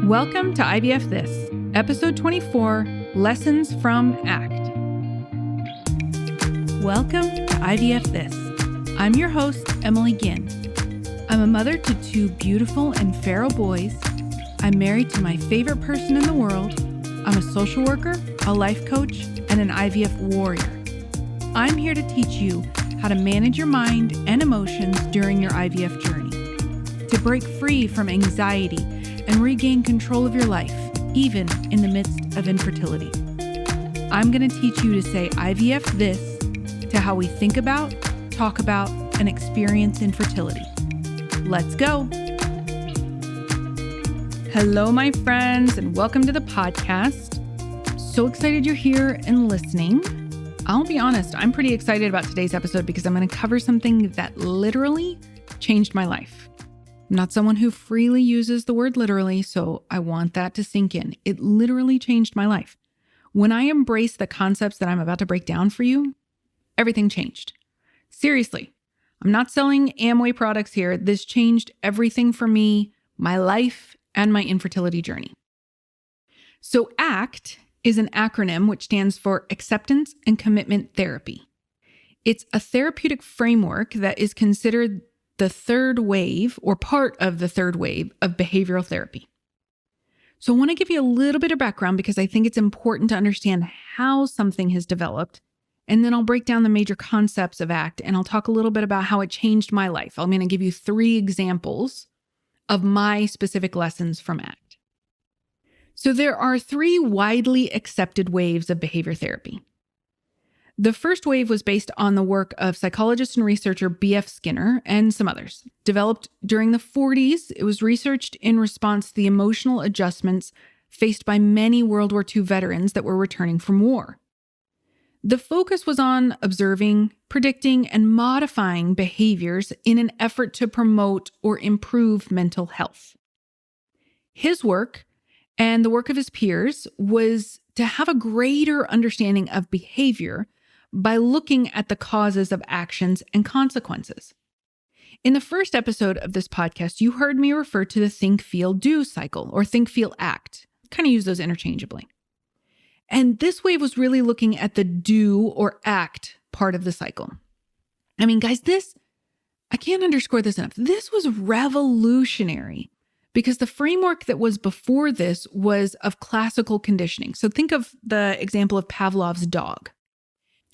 Welcome to IVF This, episode 24, Lessons from ACT. Welcome to IVF This. I'm your host, Emily Ginn. I'm a mother to two beautiful and feral boys. I'm married to my favorite person in the world. I'm a social worker, a life coach, and an IVF warrior. I'm here to teach you how to manage your mind and emotions during your IVF journey, to break free from anxiety and regain control of your life, even in the midst of infertility. I'm going to teach you to say IVF this to how we think about, talk about, and experience infertility. Let's go. Hello, my friends, and welcome to the podcast. So excited you're here and listening. I'll be honest, I'm pretty excited about today's episode because I'm going to cover something that literally changed my life. I'm not someone who freely uses the word literally, so I want that to sink in. It literally changed my life. When I embraced the concepts that I'm about to break down for you, everything changed. Seriously, I'm not selling Amway products here. This changed everything for me, my life, and my infertility journey. So ACT is an acronym which stands for Acceptance and Commitment Therapy. It's a therapeutic framework that is considered the third wave or part of the third wave of behavioral therapy. So I want to give you a little bit of background because I think it's important to understand how something has developed. And then I'll break down the major concepts of ACT and I'll talk a little bit about how it changed my life. I'm going to give you 3 examples of my specific lessons from ACT. So there are 3 widely accepted waves of behavior therapy. The first wave was based on the work of psychologist and researcher B.F. Skinner and some others. Developed during the 40s, it was researched in response to the emotional adjustments faced by many World War II veterans that were returning from war. The focus was on observing, predicting, and modifying behaviors in an effort to promote or improve mental health. His work and the work of his peers was to have a greater understanding of behavior by looking at the causes of actions and consequences. In the first episode of this podcast, you heard me refer to the think, feel, do cycle, or think, feel, act. Kind of use those interchangeably. And this wave was really looking at the do or act part of the cycle. I mean, guys, I can't underscore this enough. This was revolutionary because the framework that was before this was of classical conditioning. So think of the example of Pavlov's dog.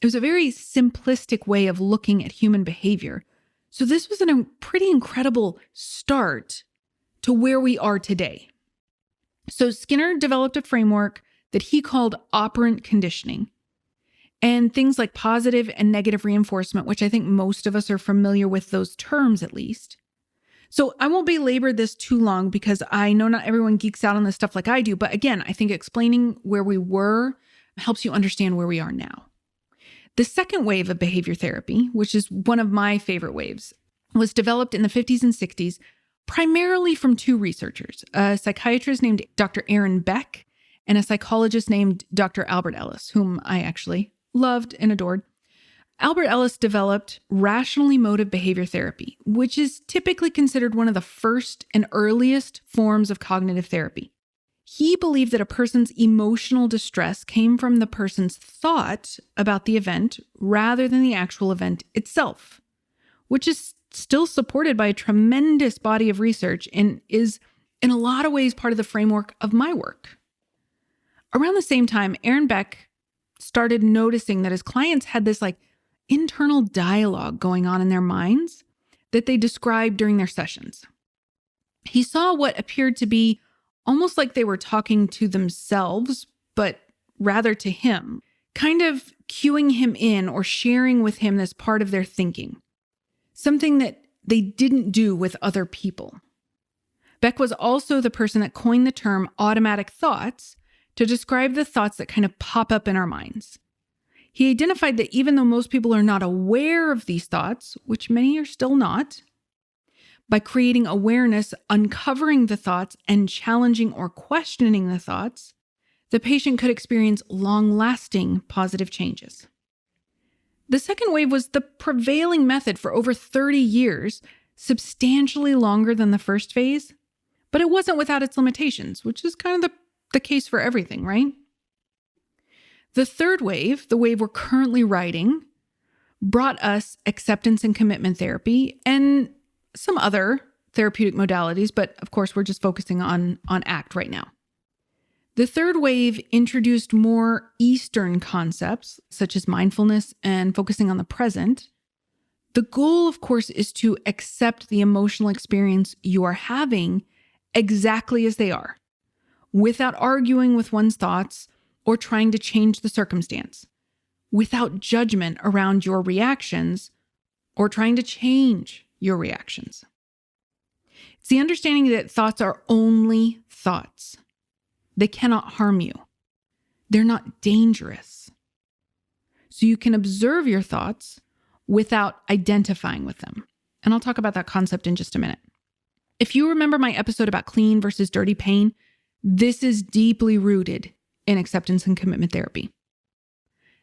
It was a very simplistic way of looking at human behavior. So this was a pretty incredible start to where we are today. So Skinner developed a framework that he called operant conditioning, and things like positive and negative reinforcement, which I think most of us are familiar with those terms at least. So I won't belabor this too long because I know not everyone geeks out on this stuff like I do. But again, I think explaining where we were helps you understand where we are now. The second wave of behavior therapy, which is one of my favorite waves, was developed in the 50s and 60s, primarily from 2 researchers, a psychiatrist named Dr. Aaron Beck and a psychologist named Dr. Albert Ellis, whom I actually loved and adored. Albert Ellis developed rational emotive behavior therapy, which is typically considered one of the first and earliest forms of cognitive therapy. He believed that a person's emotional distress came from the person's thought about the event rather than the actual event itself, which is still supported by a tremendous body of research and is in a lot of ways part of the framework of my work. Around the same time, Aaron Beck started noticing that his clients had this internal dialogue going on in their minds that they described during their sessions. He saw what appeared to be almost like they were talking to themselves, but rather to him, kind of cueing him in or sharing with him this part of their thinking, something that they didn't do with other people. Beck was also the person that coined the term automatic thoughts to describe the thoughts that kind of pop up in our minds. He identified that even though most people are not aware of these thoughts, which many are still not, by creating awareness, uncovering the thoughts, and challenging or questioning the thoughts, the patient could experience long-lasting positive changes. The second wave was the prevailing method for over 30 years, substantially longer than the first phase, but it wasn't without its limitations, which is kind of the case for everything, right? The third wave, the wave we're currently riding, brought us acceptance and commitment therapy and some other therapeutic modalities, but of course, we're just focusing on ACT right now. The third wave introduced more Eastern concepts, such as mindfulness and focusing on the present. The goal, of course, is to accept the emotional experience you are having exactly as they are, without arguing with one's thoughts or trying to change the circumstance, without judgment around your reactions or trying to change your reactions. It's the understanding that thoughts are only thoughts. They cannot harm you. They're not dangerous. So you can observe your thoughts without identifying with them. And I'll talk about that concept in just a minute. If you remember my episode about clean versus dirty pain, this is deeply rooted in acceptance and commitment therapy.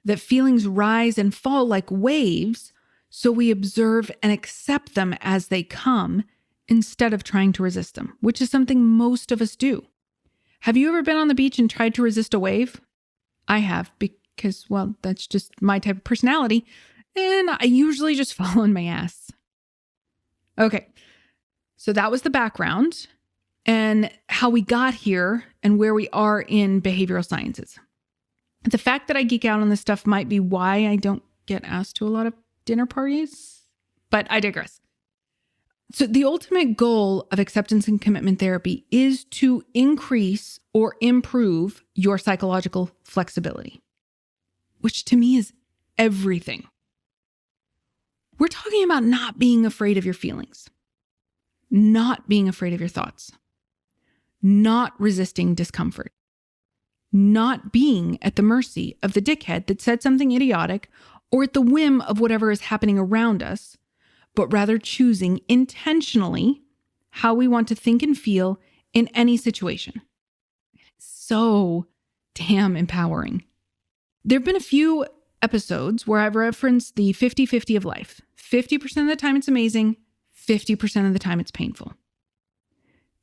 That feelings rise and fall like waves, so we observe and accept them as they come instead of trying to resist them, which is something most of us do. Have you ever been on the beach and tried to resist a wave? I have, because, well, that's just my type of personality, and I usually just fall on my ass. Okay, so that was the background and how we got here and where we are in behavioral sciences. The fact that I geek out on this stuff might be why I don't get asked to a lot of dinner parties, but I digress. So the ultimate goal of acceptance and commitment therapy is to increase or improve your psychological flexibility, which to me is everything. We're talking about not being afraid of your feelings, not being afraid of your thoughts, not resisting discomfort, not being at the mercy of the dickhead that said something idiotic or at the whim of whatever is happening around us, but rather choosing intentionally how we want to think and feel in any situation. So damn empowering. There have been a few episodes where I've referenced the 50-50 of life. 50% of the time it's amazing, 50% of the time it's painful.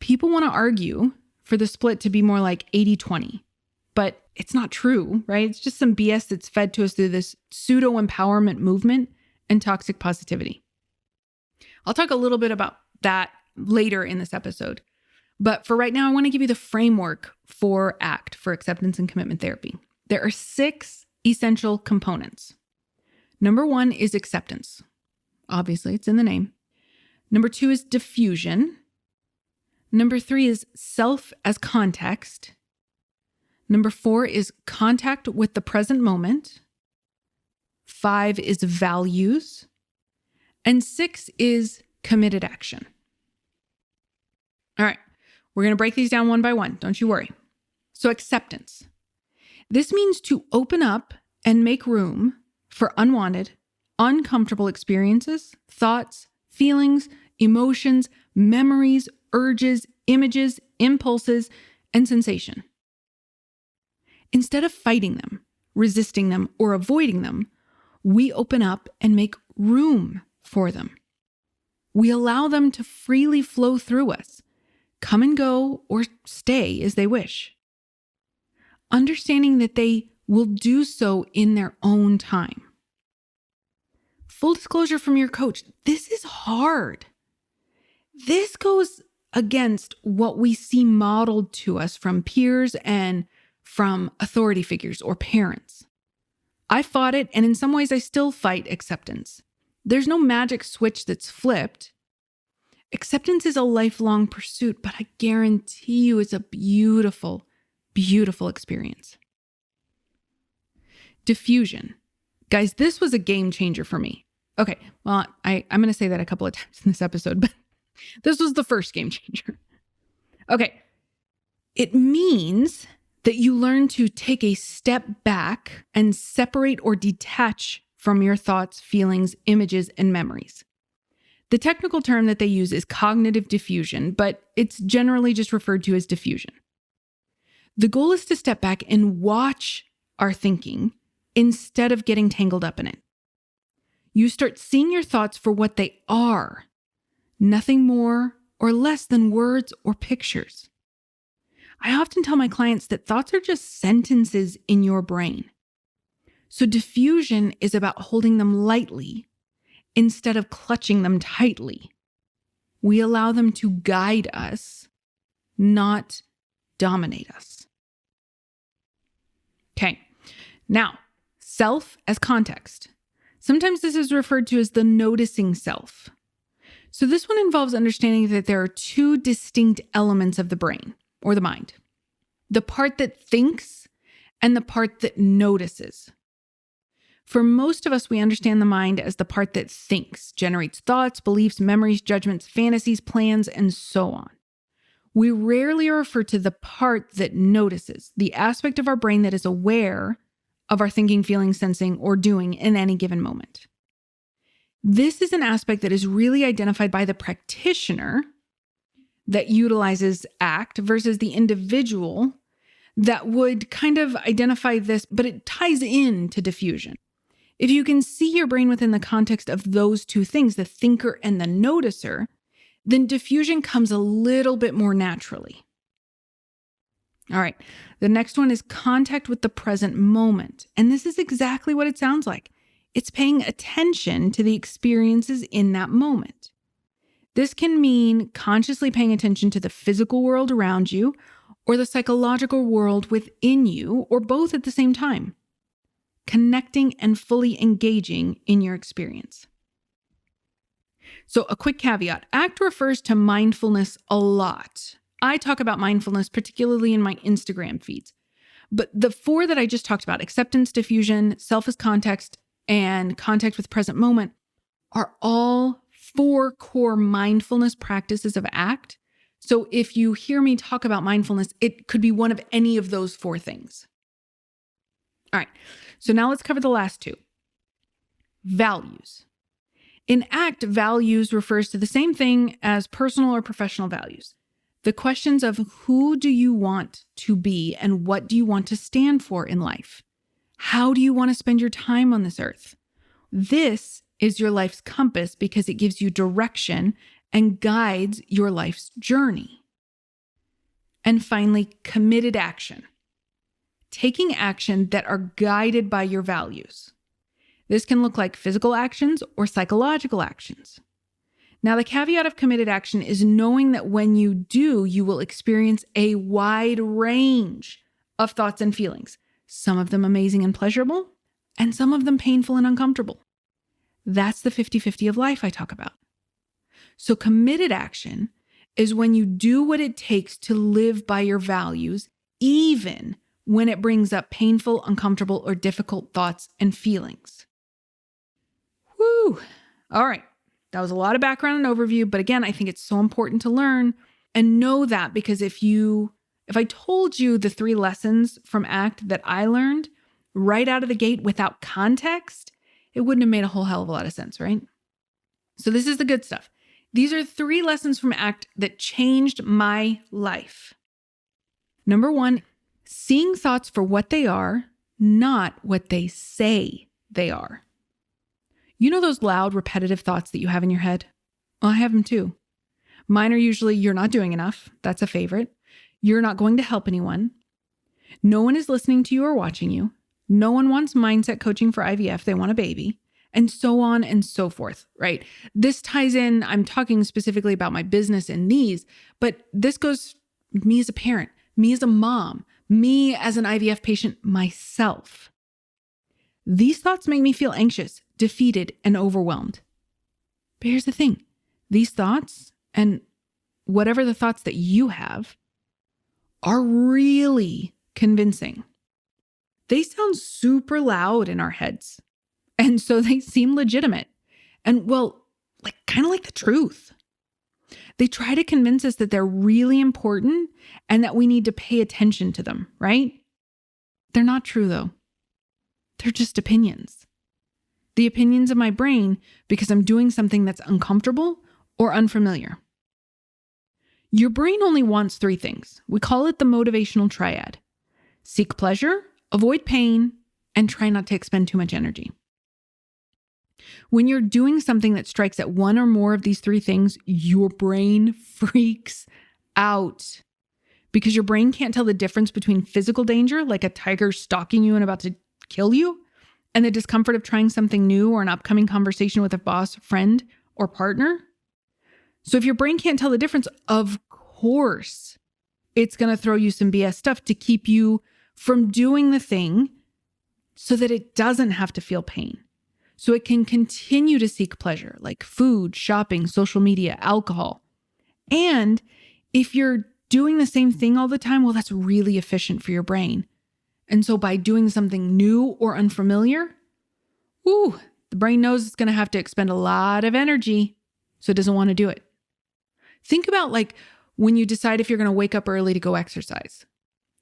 People want to argue for the split to be more like 80-20, but it's not true, right? It's just some BS that's fed to us through this pseudo-empowerment movement and toxic positivity. I'll talk a little bit about that later in this episode. But for right now, I want to give you the framework for ACT, for acceptance and commitment therapy. There are 6 essential components. Number 1 is acceptance. Obviously, it's in the name. Number 2 is diffusion. Number 3 is self as context. Number 4 is contact with the present moment. 5 is values. And 6 is committed action. All right, we're going to break these down one by one. Don't you worry. So acceptance. This means to open up and make room for unwanted, uncomfortable experiences, thoughts, feelings, emotions, memories, urges, images, impulses, and sensation. Instead of fighting them, resisting them, or avoiding them, we open up and make room for them. We allow them to freely flow through us, come and go, or stay as they wish. Understanding that they will do so in their own time. Full disclosure from your coach, this is hard. This goes against what we see modeled to us from peers and from authority figures or parents. I fought it, and in some ways I still fight acceptance. There's no magic switch that's flipped. Acceptance is a lifelong pursuit, but I guarantee you it's a beautiful, beautiful experience. Diffusion. Guys, this was a game changer for me. Okay, well, I'm going to say that a couple of times in this episode, but this was the first game changer. Okay, it means that you learn to take a step back and separate or detach from your thoughts, feelings, images, and memories. The technical term that they use is cognitive diffusion, but it's generally just referred to as diffusion. The goal is to step back and watch our thinking instead of getting tangled up in it. You start seeing your thoughts for what they are, nothing more or less than words or pictures. I often tell my clients that thoughts are just sentences in your brain. So diffusion is about holding them lightly instead of clutching them tightly. We allow them to guide us, not dominate us. Okay, now, self as context. Sometimes this is referred to as the noticing self. So this one involves understanding that there are two distinct elements of the brain or the mind. The part that thinks and the part that notices. For most of us, we understand the mind as the part that thinks, generates thoughts, beliefs, memories, judgments, fantasies, plans, and so on. We rarely refer to the part that notices, the aspect of our brain that is aware of our thinking, feeling, sensing, or doing in any given moment. This is an aspect that is really identified by the practitioner that utilizes ACT versus the individual that would kind of identify this, but it ties into diffusion. If you can see your brain within the context of those two things, the thinker and the noticer, then diffusion comes a little bit more naturally. All right, the next one is contact with the present moment. And this is exactly what it sounds like. It's paying attention to the experiences in that moment. This can mean consciously paying attention to the physical world around you or the psychological world within you, or both at the same time. Connecting and fully engaging in your experience. So a quick caveat, ACT refers to mindfulness a lot. I talk about mindfulness, particularly in my Instagram feeds. But the four that I just talked about, acceptance, diffusion, self as context, and contact with present moment, are all four core mindfulness practices of ACT. So if you hear me talk about mindfulness, it could be one of any of those four things. All right, so now let's cover the last two. Values. In ACT, values refers to the same thing as personal or professional values. The questions of who do you want to be and what do you want to stand for in life? How do you want to spend your time on this earth? This is your life's compass because it gives you direction and guides your life's journey. And finally, committed action. Taking action that are guided by your values. This can look like physical actions or psychological actions. Now, the caveat of committed action is knowing that when you do, you will experience a wide range of thoughts and feelings, some of them amazing and pleasurable, and some of them painful and uncomfortable. That's the 50-50 of life I talk about. So committed action is when you do what it takes to live by your values, even when it brings up painful, uncomfortable, or difficult thoughts and feelings. Woo! All right. That was a lot of background and overview, but again, I think it's so important to learn and know that, because if I told you the 3 lessons from ACT that I learned right out of the gate without context, it wouldn't have made a whole hell of a lot of sense, right? So this is the good stuff. These are 3 lessons from ACT that changed my life. Number 1, seeing thoughts for what they are, not what they say they are. You know those loud, repetitive thoughts that you have in your head? Well, I have them too. Mine are usually, you're not doing enough. That's a favorite. You're not going to help anyone. No one is listening to you or watching you. No one wants mindset coaching for IVF. They want a baby. And so on and so forth, right? This ties in, I'm talking specifically about my business and these, but this goes me as a parent, me as a mom, me as an IVF patient myself. These thoughts make me feel anxious, defeated, and overwhelmed. But here's the thing. These thoughts, and whatever the thoughts that you have, are really convincing. They sound super loud in our heads. And so they seem legitimate. And well, kind of like the truth. They try to convince us that they're really important and that we need to pay attention to them, right? They're not true though. They're just opinions. The opinions of my brain because I'm doing something that's uncomfortable or unfamiliar. Your brain only wants 3 things. We call it the motivational triad. Seek pleasure, avoid pain, and try not to expend too much energy. When you're doing something that strikes at one or more of these three things, your brain freaks out because your brain can't tell the difference between physical danger, like a tiger stalking you and about to kill you, and the discomfort of trying something new or an upcoming conversation with a boss, friend, or partner. So if your brain can't tell the difference, of course, it's going to throw you some BS stuff to keep you from doing the thing so that it doesn't have to feel pain. So it can continue to seek pleasure, like food, shopping, social media, alcohol. And if you're doing the same thing all the time, well, that's really efficient for your brain. And so by doing something new or unfamiliar, the brain knows it's going to have to expend a lot of energy, so it doesn't want to do it. Think about like when you decide if you're going to wake up early to go exercise.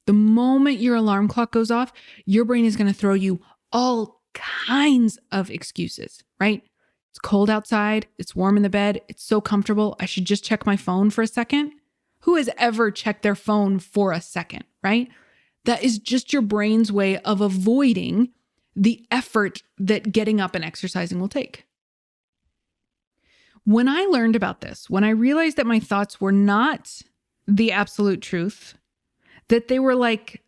The moment your alarm clock goes off, your brain is going to throw you all kinds of excuses, right? It's cold outside. It's warm in the bed. It's so comfortable. I should just check my phone for a second. Who has ever checked their phone for a second, right? That is just your brain's way of avoiding the effort that getting up and exercising will take. When I learned about this, when I realized that my thoughts were not the absolute truth, that they were like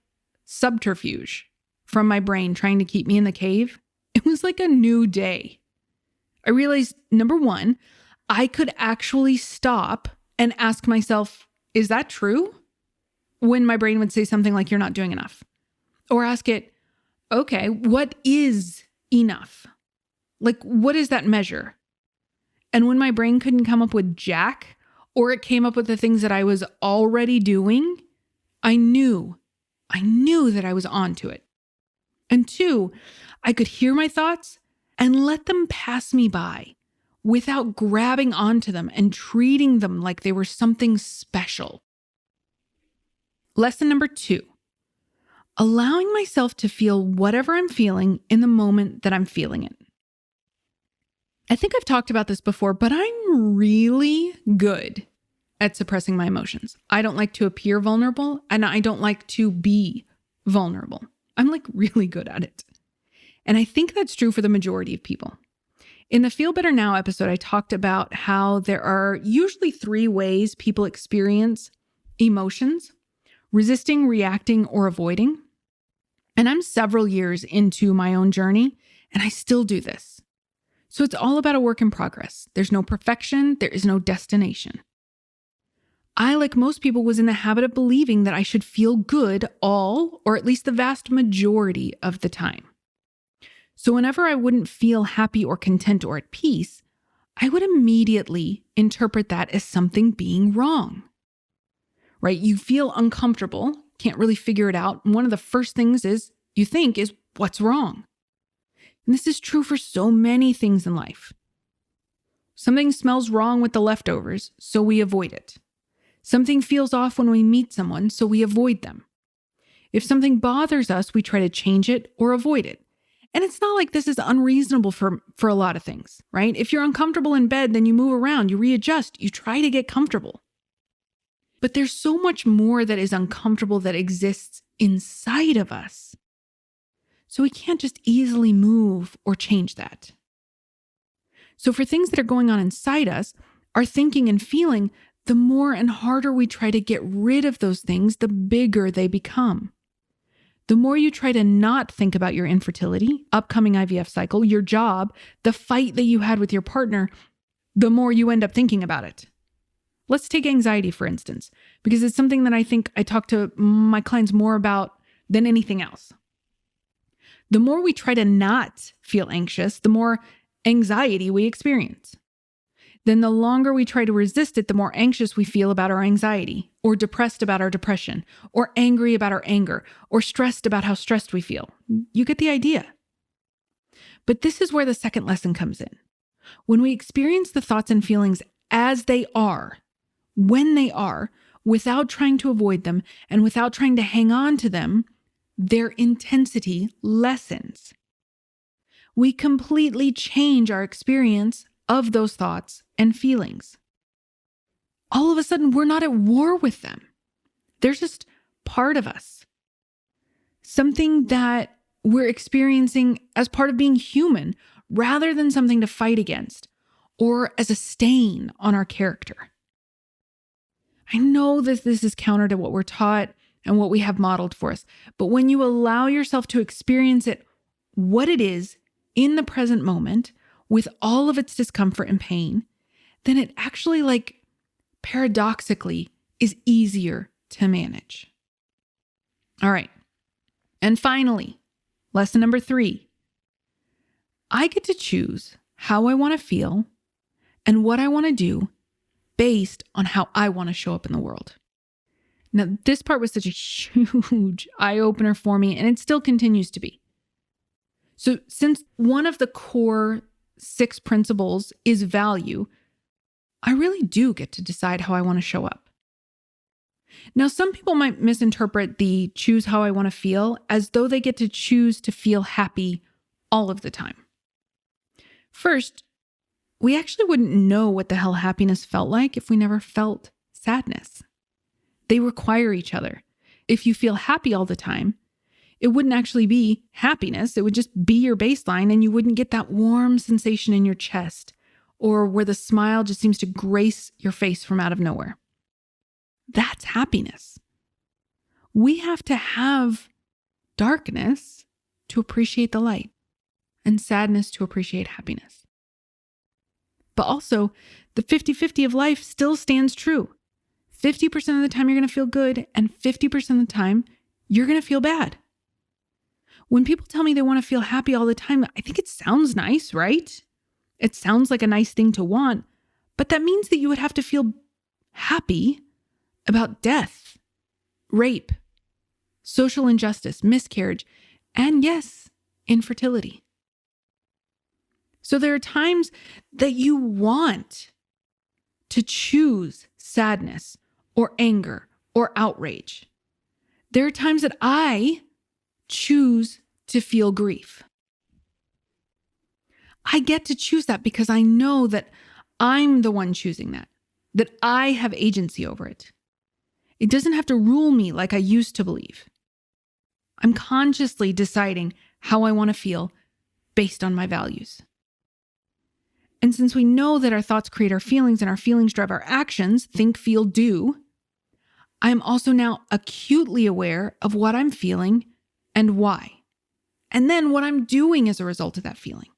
subterfuge from my brain trying to keep me in the cave, it was like a new day. I realized, number one, I could actually stop and ask myself, is that true? When my brain would say something like, you're not doing enough. Or ask it, okay, what is enough? Like, what is that measure? And when my brain couldn't come up with jack, or it came up with the things that I was already doing, I knew that I was onto it. And two, I could hear my thoughts and let them pass me by without grabbing onto them and treating them like they were something special. Lesson number 2, allowing myself to feel whatever I'm feeling in the moment that I'm feeling it. I think I've talked about this before, but I'm really good at suppressing my emotions. I don't like to appear vulnerable, and I don't like to be vulnerable. I'm like really good at it. And I think that's true for the majority of people. In the Feel Better Now episode, I talked about how there are usually 3 ways people experience emotions: resisting, reacting, or avoiding. And I'm several years into my own journey, and I still do this. So it's all about a work in progress. There's no perfection. There is no destination. I, like most people, was in the habit of believing that I should feel good all, or at least the vast majority of the time. So whenever I wouldn't feel happy or content or at peace, I would immediately interpret that as something being wrong. Right? You feel uncomfortable, can't really figure it out. And one of the first things you think is, what's wrong? And this is true for so many things in life. Something smells wrong with the leftovers, so we avoid it. Something feels off when we meet someone, so we avoid them. If something bothers us, we try to change it or avoid it. And it's not like this is unreasonable for a lot of things, right? If you're uncomfortable in bed, then you move around, you readjust, you try to get comfortable. But there's so much more that is uncomfortable that exists inside of us. So we can't just easily move or change that. So for things that are going on inside us, our thinking and feeling, the more and harder we try to get rid of those things, the bigger they become. The more you try to not think about your infertility, upcoming IVF cycle, your job, the fight that you had with your partner, the more you end up thinking about it. Let's take anxiety, for instance, because it's something that I think I talk to my clients more about than anything else. The more we try to not feel anxious, the more anxiety we experience. Then the longer we try to resist it, the more anxious we feel about our anxiety, or depressed about our depression, or angry about our anger, or stressed about how stressed we feel. You get the idea. But this is where the second lesson comes in. When we experience the thoughts and feelings as they are, when they are, without trying to avoid them and without trying to hang on to them, their intensity lessens. We completely change our experience of those thoughts and feelings. All of a sudden, we're not at war with them. They're just part of us. Something that we're experiencing as part of being human, rather than something to fight against or as a stain on our character. I know that this is counter to what we're taught and what we have modeled for us, but when you allow yourself to experience it, what it is in the present moment with all of its discomfort and pain, then it actually, paradoxically, is easier to manage. All right. And finally, lesson number 3. I get to choose how I want to feel and what I want to do based on how I want to show up in the world. Now, this part was such a huge eye-opener for me, and it still continues to be. So since one of the core 6 principles is value, I really do get to decide how I want to show up. Now, some people might misinterpret the choose how I want to feel as though they get to choose to feel happy all of the time. First, we actually wouldn't know what the hell happiness felt like if we never felt sadness. They require each other. If you feel happy all the time, it wouldn't actually be happiness. It would just be your baseline, and you wouldn't get that warm sensation in your chest or where the smile just seems to grace your face from out of nowhere. That's happiness. We have to have darkness to appreciate the light and sadness to appreciate happiness. But also, the 50-50 of life still stands true. 50% of the time you're going to feel good, and 50% of the time you're going to feel bad. When people tell me they want to feel happy all the time, I think it sounds nice, right? It sounds like a nice thing to want, but that means that you would have to feel happy about death, rape, social injustice, miscarriage, and yes, infertility. So there are times that you want to choose sadness or anger or outrage. There are times that I choose to feel grief. I get to choose that because I know that I'm the one choosing that I have agency over it. It doesn't have to rule me like I used to believe. I'm consciously deciding how I want to feel based on my values. And since we know that our thoughts create our feelings and our feelings drive our actions, think, feel, do, I'm also now acutely aware of what I'm feeling and why, and then what I'm doing as a result of that feeling.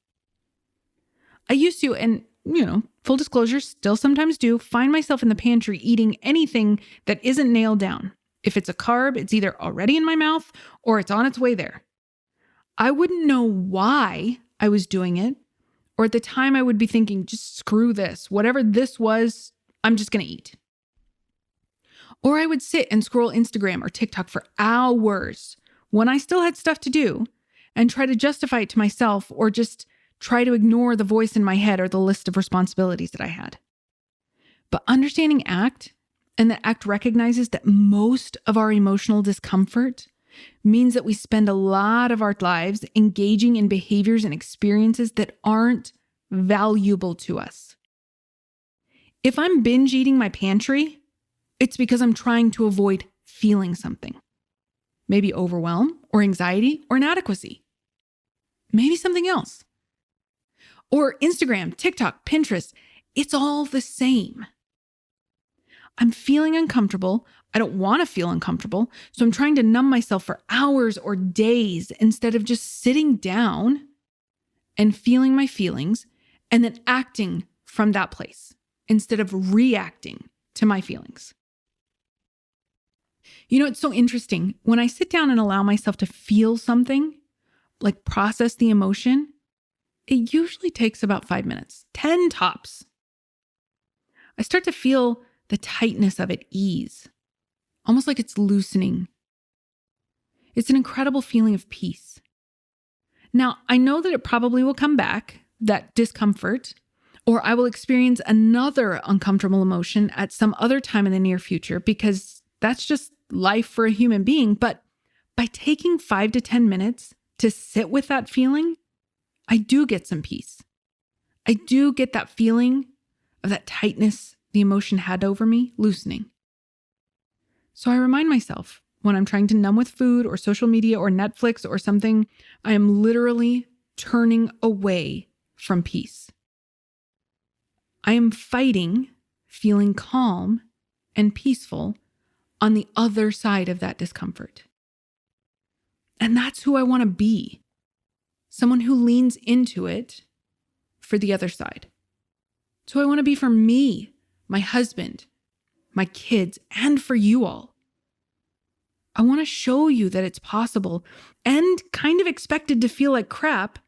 I used to, and full disclosure, still sometimes do, find myself in the pantry eating anything that isn't nailed down. If it's a carb, it's either already in my mouth or it's on its way there. I wouldn't know why I was doing it, or at the time I would be thinking, just screw this. Whatever this was, I'm just going to eat. Or I would sit and scroll Instagram or TikTok for hours when I still had stuff to do and try to justify it to myself or just try to ignore the voice in my head or the list of responsibilities that I had. But understanding ACT, and that ACT recognizes that most of our emotional discomfort means that we spend a lot of our lives engaging in behaviors and experiences that aren't valuable to us. If I'm binge eating my pantry, it's because I'm trying to avoid feeling something. Maybe overwhelm or anxiety or inadequacy. Maybe something else. Or Instagram, TikTok, Pinterest, it's all the same. I'm feeling uncomfortable. I don't want to feel uncomfortable. So I'm trying to numb myself for hours or days instead of just sitting down and feeling my feelings and then acting from that place instead of reacting to my feelings. It's so interesting. When I sit down and allow myself to feel something, like process the emotion, it usually takes about 5 minutes, 10 tops. I start to feel the tightness of it ease, almost like it's loosening. It's an incredible feeling of peace. Now, I know that it probably will come back, that discomfort, or I will experience another uncomfortable emotion at some other time in the near future because that's just life for a human being. But by taking 5 to 10 minutes to sit with that feeling, I do get some peace. I do get that feeling of that tightness the emotion had over me loosening. So I remind myself when I'm trying to numb with food or social media or Netflix or something, I am literally turning away from peace. I am fighting feeling calm and peaceful on the other side of that discomfort. And that's who I want to be. Someone who leans into it for the other side. So I want to be for me, my husband, my kids, and for you all. I want to show you that it's possible and kind of expected to feel like crap,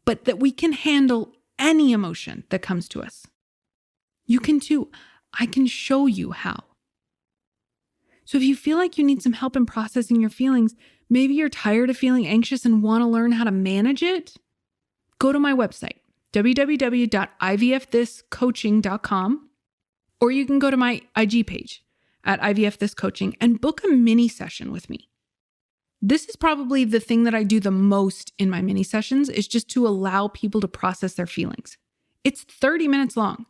but that we can handle any emotion that comes to us. You can too. I can show you how. So if you feel like you need some help in processing your feelings, maybe you're tired of feeling anxious and want to learn how to manage it, go to my website, www.ivfthiscoaching.com, or you can go to my IG page at ivfthiscoaching and book a mini session with me. This is probably the thing that I do the most in my mini sessions, is just to allow people to process their feelings. It's 30 minutes long,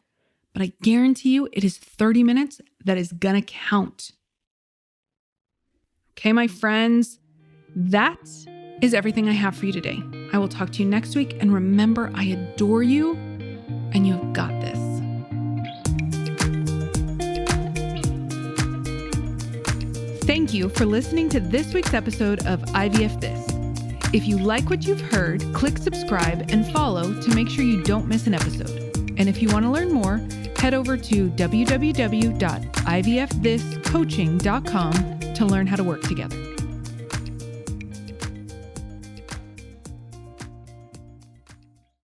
but I guarantee you it is 30 minutes that is gonna count. Okay, my friends, that is everything I have for you today. I will talk to you next week, and remember, I adore you and you have got this. Thank you for listening to this week's episode of IVF This. If you like what you've heard, click subscribe and follow to make sure you don't miss an episode. And if you want to learn more, head over to www.ivfthiscoaching.com to learn how to work together.